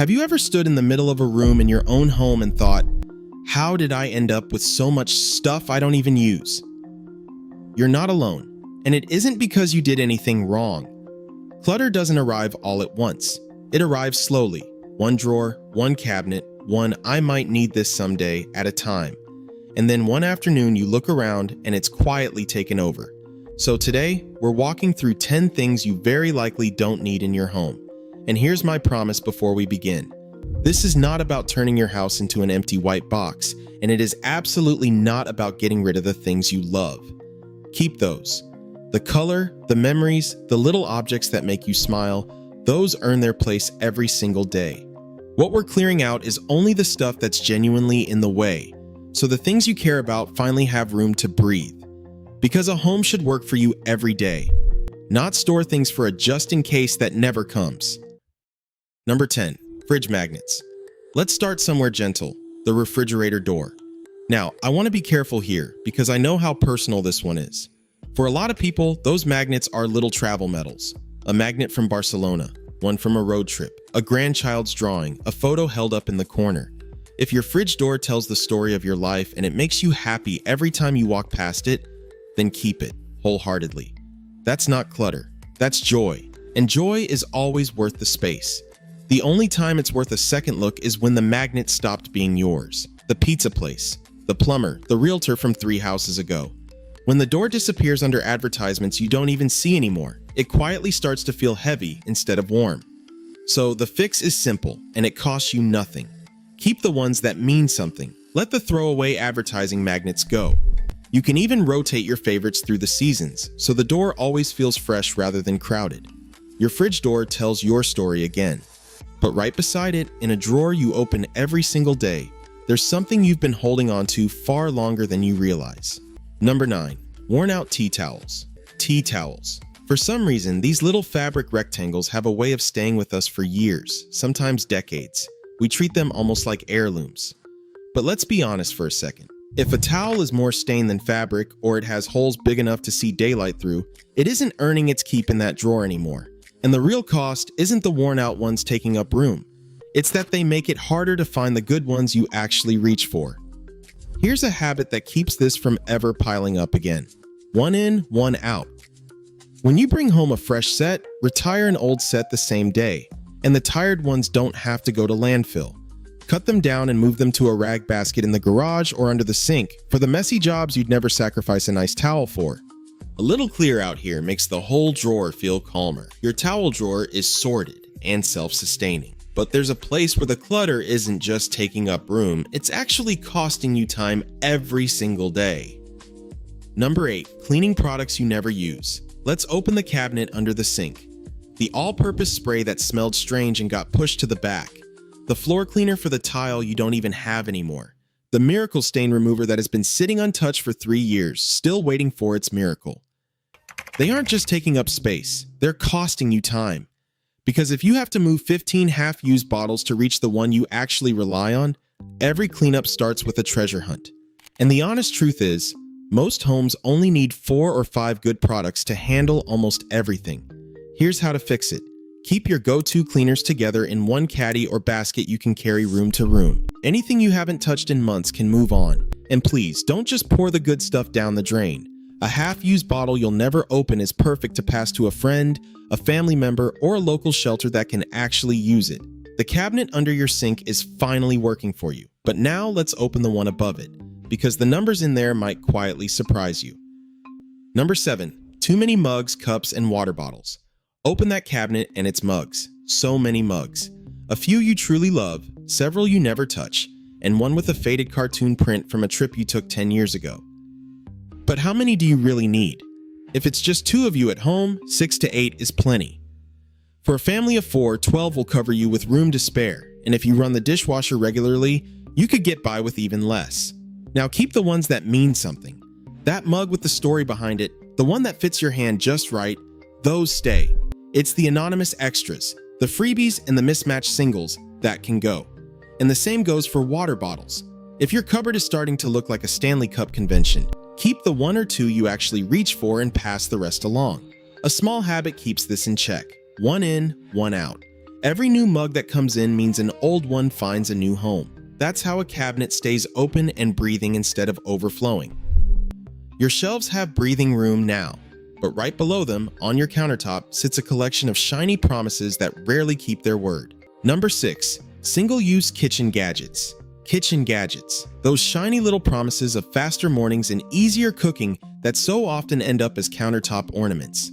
Have you ever stood in the middle of a room in your own home and thought, how did I end up with so much stuff I don't even use? You're not alone, and it isn't because you did anything wrong. Clutter doesn't arrive all at once. It arrives slowly, one drawer, one cabinet, one "I might need this someday" at a time. And then one afternoon you look around and it's quietly taken over. So today, we're walking through 10 things you very likely don't need in your home. And here's my promise before we begin. This is not about turning your house into an empty white box, and it is absolutely not about getting rid of the things you love. Keep those. The color, the memories, the little objects that make you smile, those earn their place every single day. What we're clearing out is only the stuff that's genuinely in the way, so the things you care about finally have room to breathe. Because a home should work for you every day, not store things for a just-in-case that never comes. Number 10. Fridge magnets. Let's start somewhere gentle, the refrigerator door. Now, I want to be careful here because I know how personal this one is. For a lot of people, those magnets are little travel medals. A magnet from Barcelona, one from a road trip, a grandchild's drawing, a photo held up in the corner. If your fridge door tells the story of your life and it makes you happy every time you walk past it, then keep it wholeheartedly. That's not clutter, that's joy. And joy is always worth the space. The only time it's worth a second look is when the magnet stopped being yours. The pizza place, the plumber, the realtor from 3 houses ago. When the door disappears under advertisements you don't even see anymore, it quietly starts to feel heavy instead of warm. So the fix is simple, and it costs you nothing. Keep the ones that mean something. Let the throwaway advertising magnets go. You can even rotate your favorites through the seasons, so the door always feels fresh rather than crowded. Your fridge door tells your story again. But right beside it, in a drawer you open every single day, there's something you've been holding on to far longer than you realize. Number 9. Worn out tea towels. Tea towels. For some reason, these little fabric rectangles have a way of staying with us for years, sometimes decades. We treat them almost like heirlooms. But let's be honest for a second. If a towel is more stained than fabric, or it has holes big enough to see daylight through, it isn't earning its keep in that drawer anymore. And the real cost isn't the worn out ones taking up room. It's that they make it harder to find the good ones you actually reach for. Here's a habit that keeps this from ever piling up again. One in, one out. When you bring home a fresh set, retire an old set the same day, and the tired ones don't have to go to landfill. Cut them down and move them to a rag basket in the garage or under the sink for the messy jobs you'd never sacrifice a nice towel for. A little clear out here makes the whole drawer feel calmer. Your towel drawer is sorted and self-sustaining. But there's a place where the clutter isn't just taking up room, it's actually costing you time every single day. Number 8. Cleaning products you never use. Let's open the cabinet under the sink. The all-purpose spray that smelled strange and got pushed to the back. The floor cleaner for the tile you don't even have anymore. The miracle stain remover that has been sitting untouched for 3 years, still waiting for its miracle. They aren't just taking up space, they're costing you time. Because if you have to move 15 half-used bottles to reach the one you actually rely on, every cleanup starts with a treasure hunt. And the honest truth is, most homes only need 4 or 5 good products to handle almost everything. Here's how to fix it. Keep your go-to cleaners together in one caddy or basket you can carry room to room. Anything you haven't touched in months can move on. And please, don't just pour the good stuff down the drain. A half-used bottle you'll never open is perfect to pass to a friend, a family member, or a local shelter that can actually use it. The cabinet under your sink is finally working for you. But now let's open the one above it, because the numbers in there might quietly surprise you. Number 7. Too many mugs, cups, and water bottles. Open that cabinet and it's mugs. So many mugs. A few you truly love, several you never touch, and one with a faded cartoon print from a trip you took 10 years ago. But how many do you really need? If it's just 2 of you at home, 6 to 8 is plenty. For a family of 4, 12 will cover you with room to spare, and if you run the dishwasher regularly, you could get by with even less. Now keep the ones that mean something. That mug with the story behind it, the one that fits your hand just right, those stay. It's the anonymous extras, the freebies and the mismatched singles that can go. And the same goes for water bottles. If your cupboard is starting to look like a Stanley Cup convention, keep the 1 or 2 you actually reach for and pass the rest along. A small habit keeps this in check. 1 in, 1 out. Every new mug that comes in means an old one finds a new home. That's how a cabinet stays open and breathing instead of overflowing. Your shelves have breathing room now, but right below them, on your countertop, sits a collection of shiny promises that rarely keep their word. Number 6. Single-use kitchen gadgets. Kitchen gadgets. Those shiny little promises of faster mornings and easier cooking that so often end up as countertop ornaments.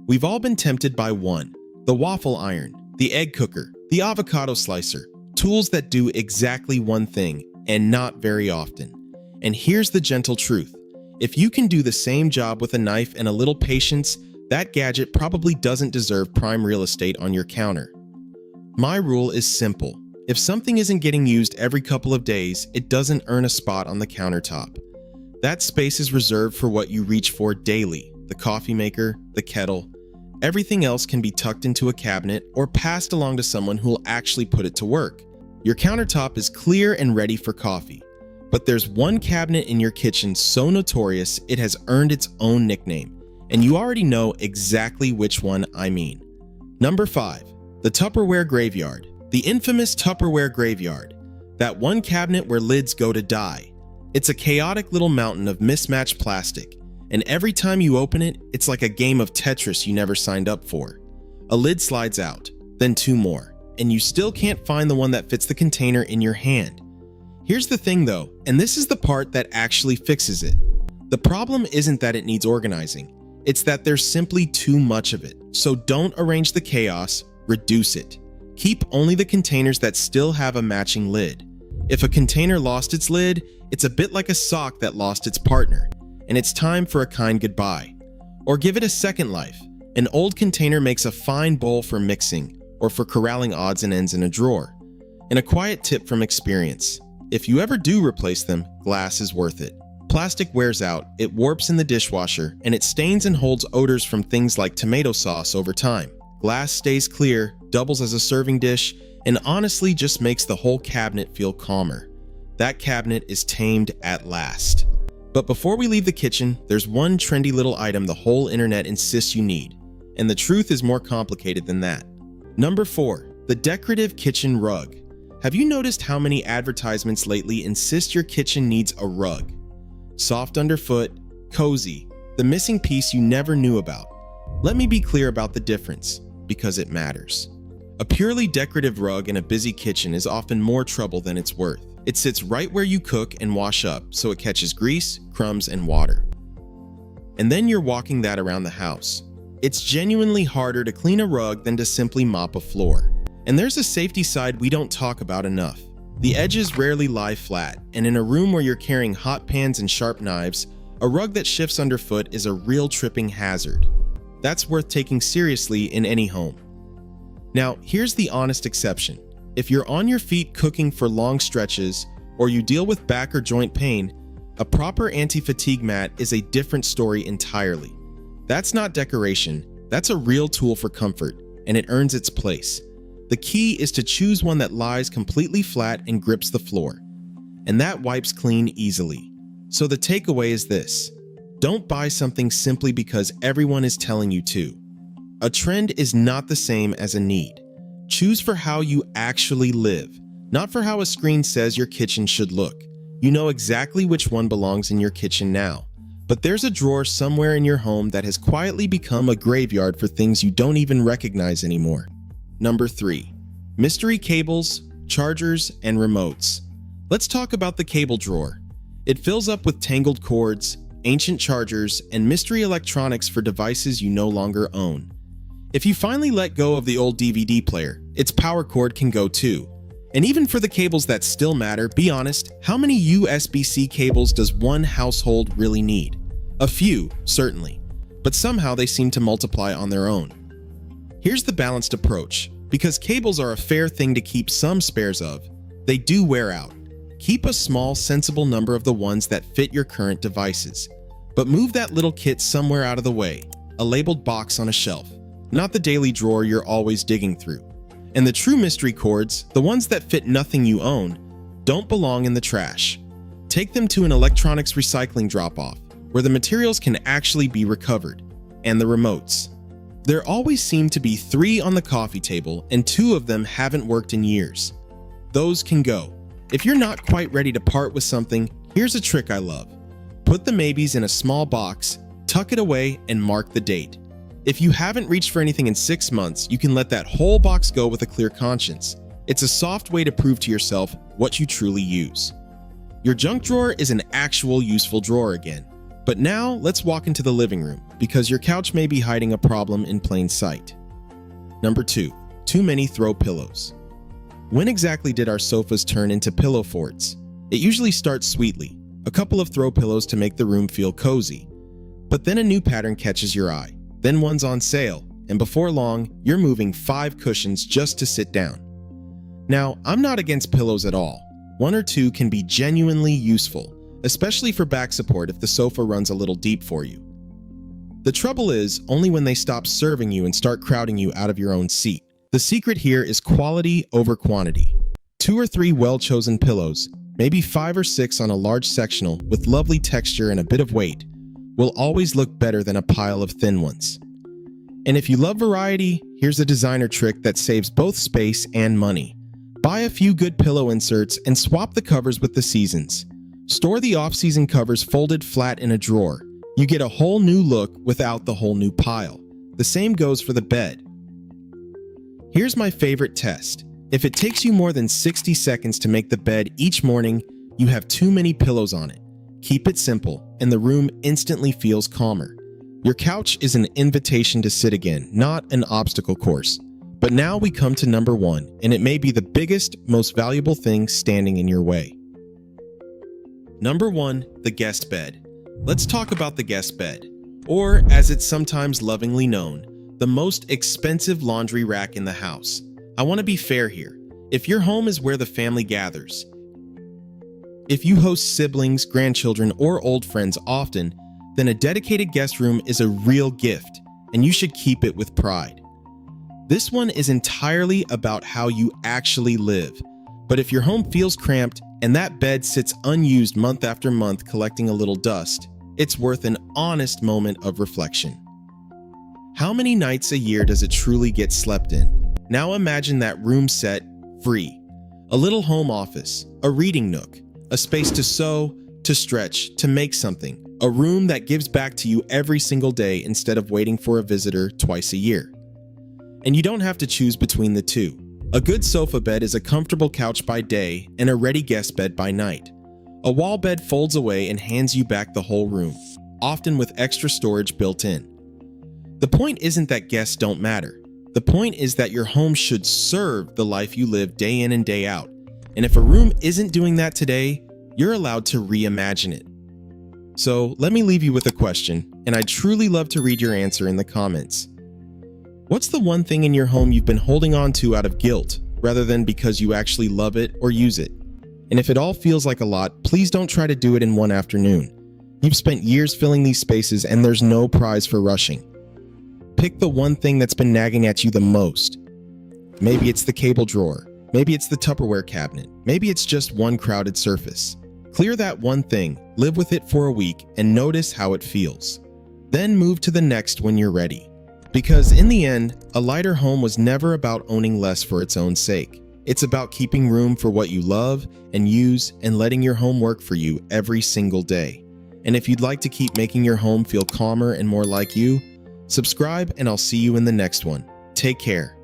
We've all been tempted by one: the waffle iron, the egg cooker, the avocado slicer. Tools that do exactly one thing, and not very often. And here's the gentle truth. If you can do the same job with a knife and a little patience, that gadget probably doesn't deserve prime real estate on your counter. My rule is simple. If something isn't getting used every couple of days, it doesn't earn a spot on the countertop. That space is reserved for what you reach for daily: the coffee maker, the kettle. Everything else can be tucked into a cabinet or passed along to someone who'll actually put it to work. Your countertop is clear and ready for coffee. But there's one cabinet in your kitchen so notorious it has earned its own nickname, and you already know exactly which one I mean. Number 5. The Tupperware Graveyard. The infamous Tupperware Graveyard. That one cabinet where lids go to die. It's a chaotic little mountain of mismatched plastic, and every time you open it, it's like a game of Tetris you never signed up for. A lid slides out, then 2 more, and you still can't find the one that fits the container in your hand. Here's the thing though, and this is the part that actually fixes it. The problem isn't that it needs organizing, it's that there's simply too much of it. So don't arrange the chaos, reduce it. Keep only the containers that still have a matching lid. If a container lost its lid, it's a bit like a sock that lost its partner, and it's time for a kind goodbye. Or give it a second life. An old container makes a fine bowl for mixing, or for corralling odds and ends in a drawer. And a quiet tip from experience: if you ever do replace them, glass is worth it. Plastic wears out, it warps in the dishwasher, and it stains and holds odors from things like tomato sauce over time. Glass stays clear, doubles as a serving dish, and honestly just makes the whole cabinet feel calmer. That cabinet is tamed at last. But before we leave the kitchen, there's one trendy little item the whole internet insists you need. And the truth is more complicated than that. Number 4. The Decorative Kitchen Rug. Have you noticed how many advertisements lately insist your kitchen needs a rug? Soft underfoot, cozy, the missing piece you never knew about. Let me be clear about the difference, because it matters. A purely decorative rug in a busy kitchen is often more trouble than it's worth. It sits right where you cook and wash up, so it catches grease, crumbs, and water. And then you're walking that around the house. It's genuinely harder to clean a rug than to simply mop a floor. And there's a safety side we don't talk about enough. The edges rarely lie flat, and in a room where you're carrying hot pans and sharp knives, a rug that shifts underfoot is a real tripping hazard. That's worth taking seriously in any home. Now, here's the honest exception. If you're on your feet cooking for long stretches, or you deal with back or joint pain, a proper anti-fatigue mat is a different story entirely. That's not decoration, that's a real tool for comfort, and it earns its place. The key is to choose one that lies completely flat and grips the floor, and that wipes clean easily. So the takeaway is this: don't buy something simply because everyone is telling you to. A trend is not the same as a need. Choose for how you actually live, not for how a screen says your kitchen should look. You know exactly which one belongs in your kitchen now, but there's a drawer somewhere in your home that has quietly become a graveyard for things you don't even recognize anymore. Number 3. Mystery cables, chargers, and remotes. Let's talk about the cable drawer. It fills up with tangled cords, ancient chargers, and mystery electronics for devices you no longer own. If you finally let go of the old DVD player, its power cord can go too. And even for the cables that still matter, be honest, how many USB-C cables does one household really need? A few, certainly, but somehow they seem to multiply on their own. Here's the balanced approach. Because cables are a fair thing to keep some spares of, they do wear out. Keep a small, sensible number of the ones that fit your current devices. But move that little kit somewhere out of the way, a labeled box on a shelf, not the daily drawer you're always digging through. And the true mystery cords, the ones that fit nothing you own, don't belong in the trash. Take them to an electronics recycling drop-off, where the materials can actually be recovered. And the remotes. There always seem to be 3 on the coffee table, and 2 of them haven't worked in years. Those can go. If you're not quite ready to part with something, here's a trick I love. Put the maybes in a small box, tuck it away, and mark the date. If you haven't reached for anything in 6 months, you can let that whole box go with a clear conscience. It's a soft way to prove to yourself what you truly use. Your junk drawer is an actual useful drawer again. But now let's walk into the living room, because your couch may be hiding a problem in plain sight. Number 2, too many throw pillows. When exactly did our sofas turn into pillow forts? It usually starts sweetly, a couple of throw pillows to make the room feel cozy. But then a new pattern catches your eye, then one's on sale, and before long, you're moving 5 cushions just to sit down. Now, I'm not against pillows at all. 1 or 2 can be genuinely useful, especially for back support if the sofa runs a little deep for you. The trouble is only when they stop serving you and start crowding you out of your own seat. The secret here is quality over quantity. 2 or 3 well-chosen pillows, maybe 5 or 6 on a large sectional with lovely texture and a bit of weight, will always look better than a pile of thin ones. And if you love variety, here's a designer trick that saves both space and money. Buy a few good pillow inserts and swap the covers with the seasons. Store the off-season covers folded flat in a drawer. You get a whole new look without the whole new pile. The same goes for the bed. Here's my favorite test. If it takes you more than 60 seconds to make the bed each morning, you have too many pillows on it. Keep it simple, and the room instantly feels calmer. Your couch is an invitation to sit again, not an obstacle course. But now we come to number 1, and it may be the biggest, most valuable thing standing in your way. Number 1, the guest bed. Let's talk about the guest bed, or as it's sometimes lovingly known, the most expensive laundry rack in the house. I want to be fair here. If your home is where the family gathers, if you host siblings, grandchildren, or old friends often, then a dedicated guest room is a real gift, and you should keep it with pride. This one is entirely about how you actually live. But if your home feels cramped and that bed sits unused month after month collecting a little dust, it's worth an honest moment of reflection. How many nights a year does it truly get slept in? Now imagine that room set free. A little home office, a reading nook, a space to sew, to stretch, to make something. A room that gives back to you every single day instead of waiting for a visitor twice a year. And you don't have to choose between the two. A good sofa bed is a comfortable couch by day and a ready guest bed by night. A wall bed folds away and hands you back the whole room, often with extra storage built in. The point isn't that guests don't matter. The point is that your home should serve the life you live day in and day out. And if a room isn't doing that today, you're allowed to reimagine it. So let me leave you with a question, and I'd truly love to read your answer in the comments. What's the one thing in your home you've been holding on to out of guilt, rather than because you actually love it or use it? And if it all feels like a lot, please don't try to do it in one afternoon. You've spent years filling these spaces and there's no prize for rushing. Pick the one thing that's been nagging at you the most. Maybe it's the cable drawer. Maybe it's the Tupperware cabinet. Maybe it's just one crowded surface. Clear that one thing, live with it for a week, and notice how it feels. Then move to the next when you're ready. Because in the end, a lighter home was never about owning less for its own sake. It's about keeping room for what you love and use and letting your home work for you every single day. And if you'd like to keep making your home feel calmer and more like you, subscribe and I'll see you in the next one. Take care.